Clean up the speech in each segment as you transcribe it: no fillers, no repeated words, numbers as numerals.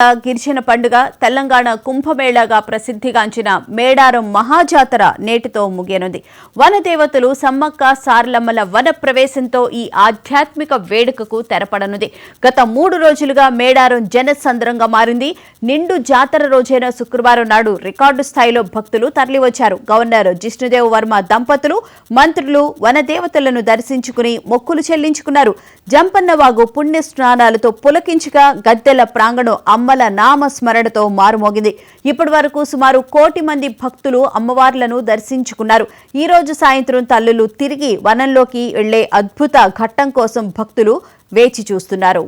గిరిజన పండుగ తెలంగాణ కుంభమేళాగా ప్రసిద్ధిగాంచిన మేడారం మహాజాతర నేటితో ముగియనుంది. వనదేవతలు సమ్మక్క సారలమ్మల వన ప్రవేశంతో ఈ ఆధ్యాత్మిక వేడుకకు తెరపడనుంది. గత 3 రోజులుగా మేడారం జనసంద్రంగా మారింది. నిండు జాతర రోజైన శుక్రవారం నాడు రికార్డు స్థాయిలో భక్తులు తరలివచ్చారు. గవర్నర్ జిష్ణుదేవ్ వర్మ దంపతులు, మంత్రులు వనదేవతలను దర్శించుకుని మొక్కులు చెల్లించుకున్నారు. జంపన్నవాగు పుణ్య స్నానాలతో పులకించగా గద్దెల ప్రాంగణం అమ్మల నామస్మరణతో మారుమోగింది. ఇప్పటి వరకు సుమారు 1 కోటి మంది భక్తులు అమ్మవార్లను దర్శించుకున్నారు. ఈ రోజు సాయంత్రం తల్లులు తిరిగి వనంలోకి వెళ్లే అద్భుత ఘట్టం కోసం భక్తులు వేచి చూస్తున్నారు.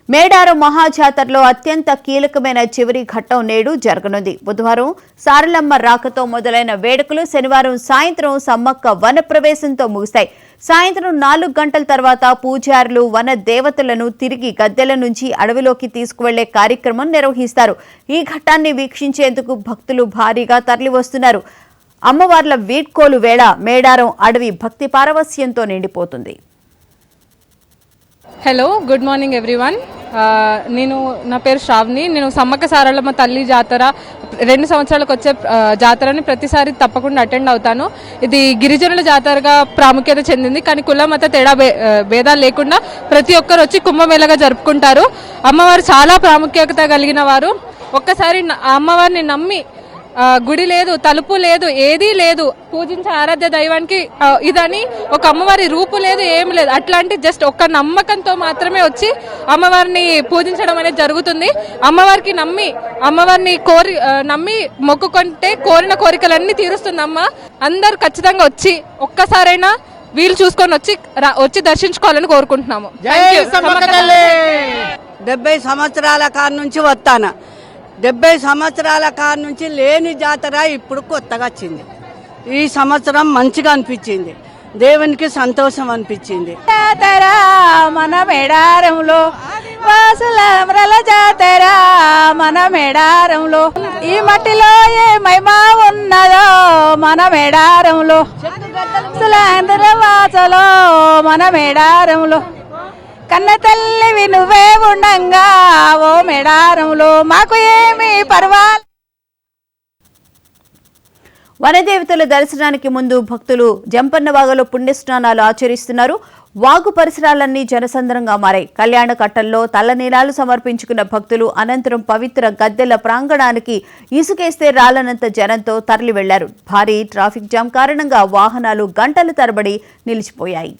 మేడారం మహాజాతరలో అత్యంత కీలకమైన చివరి ఘట్టం నేడు జరగనుంది. బుధవారం సారలమ్మ రాకతో మొదలైన వేడుకలు శనివారం సాయంత్రం సమ్మక్క వన ప్రవేశంతో ముగుస్తాయి. సాయంత్రం 4 గంటల తర్వాత పూజారులు వన దేవతలను తిరిగి గద్దెల నుంచి అడవిలోకి తీసుకువెళ్లే కార్యక్రమం నిర్వహిస్తారు. ఈ ఘట్టాన్ని వీక్షించేందుకు భక్తులు భారీగా తరలివస్తున్నారు. అమ్మవార్ల వీడ్కోలు వేళ మేడారం అడవి భక్తి పారవస్యంతో నిండిపోతుంది. Hello, good morning everyone. నా పేరు శ్రావణి. నేను సమ్మక్క సారలమ్మ తల్లి జాతర 2 సంవత్సరాలకు వచ్చే జాతరని ప్రతిసారి తప్పకుండా అటెండ్ అవుతాను. ఇది గిరిజనుల జాతరగా ప్రాముఖ్యత చెందింది. కానీ కుల మత తేడా భేదాలు లేకుండా ప్రతి ఒక్కరు వచ్చి కుంభమేళగా జరుపుకుంటారు. అమ్మవారు చాలా ప్రాముఖ్యత కలిగిన వారు. ఒక్కసారి అమ్మవారిని నమ్మి గుడి లేదు, తలుపు లేదు, ఏదీ లేదు, పూజించే ఆరాధ్య దైవానికి ఇదని ఒక అమ్మవారి రూపు లేదు, ఏమి లేదు. అట్లాంటి జస్ట్ ఒక్క నమ్మకంతో మాత్రమే వచ్చి అమ్మవారిని పూజించడం అనేది జరుగుతుంది. అమ్మవారికి నమ్మి మొక్కుకుంటే కోరిన కోరికలన్నీ తీరుస్తుంది అమ్మ. అందరు ఖచ్చితంగా వచ్చి ఒక్కసారైనా వీలు చూసుకొని వచ్చి దర్శించుకోవాలని కోరుకుంటున్నాము. 70 సంవత్సరాల కాడ నుంచి వస్తాను. 70 సంవత్సరాల కాడ నుంచి లేని జాతర ఇప్పుడు కొత్తగా వచ్చింది. ఈ సంవత్సరం మంచిగా అనిపించింది, దేవునికి సంతోషం అనిపించింది. జాతర మన మేడారంలో వాసులమ్రల జాతర మన మేడారంలో, ఈ మట్టిలో ఏ మహిమా ఉన్నదో మన మేడారంలో, వాసలో మన మేడారంలో, కన్న తల్లివి నువ్వే ఉండంగా ఓ మేడారంలో మాకు ఏమి పర్వాలేదు. వనదేవతల దర్శనానికి ముందు భక్తులు జంపన్నవాగలో పుణ్యస్నానాలు ఆచరిస్తున్నారు. వాగు పరిసరాలన్నీ జనసంద్రంగా మారాయి. కళ్యాణ కట్టల్లో తలనీలాలు సమర్పించుకున్న భక్తులు అనంతరం పవిత్ర గద్దెల ప్రాంగణానికి ఇసుకేస్తే రాలనంత జనంతో తరలి వెళ్లారు. భారీ ట్రాఫిక్ జామ్ కారణంగా వాహనాలు గంటల తరబడి నిలిచిపోయాయి.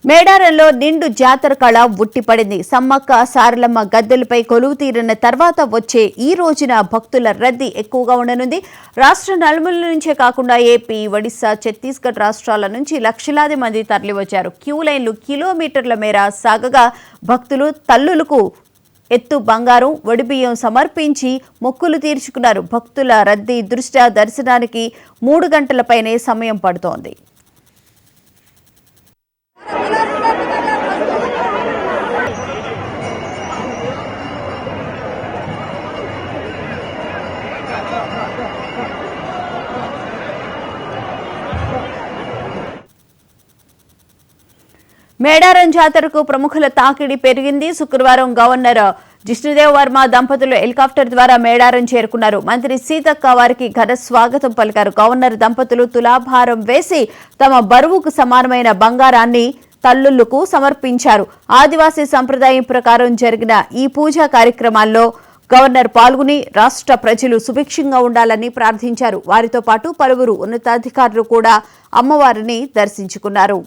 మేడారంలో నిండు జాతర కళ ఉట్టిపడింది. సమ్మక్క సారలమ్మ గద్దెలపై కొలువు తీరిన తర్వాత వచ్చే ఈ రోజున భక్తుల రద్దీ ఎక్కువగా ఉండనుంది. రాష్ట్ర నలుమూలల నుంచే కాకుండా ఏపీ, ఒడిశా, ఛత్తీస్గఢ్ రాష్ట్రాల నుంచి లక్షలాది మంది తరలివచ్చారు. క్యూ లైన్లు కిలోమీటర్ల మేర సాగగా భక్తులు తల్లులకు ఎత్తు బంగారం, వడిబియ్యం సమర్పించి మొక్కులు తీర్చుకున్నారు. భక్తుల రద్దీ దృష్ట్యా దర్శనానికి 3 గంటల పైనే సమయం పడుతోంది. మేడారం జాతరకు ప్రముఖుల తాకిడి పెరిగింది. శుక్రవారం గవర్నర్ జిష్ణుదేవ్ వర్మ దంపతులు హెలికాప్టర్ ద్వారా మేడారం చేరుకున్నారు. మంత్రి సీతక్క వారికి ఘన స్వాగతం పలికారు. గవర్నర్ దంపతులు తులాభారం వేసి తమ బరువుకు సమానమైన బంగారాన్ని తల్లులకు సమర్పించారు. ఆదివాసీ సంప్రదాయం ప్రకారం జరిగిన ఈ పూజా కార్యక్రమాల్లో గవర్నర్ పాల్గొని రాష్ట్ర ప్రజలు సుభిక్షంగా ఉండాలని ప్రార్థించారు. వారితో పాటు పలువురు ఉన్నతాధికారులు కూడా అమ్మవారిని దర్శించుకున్నారు.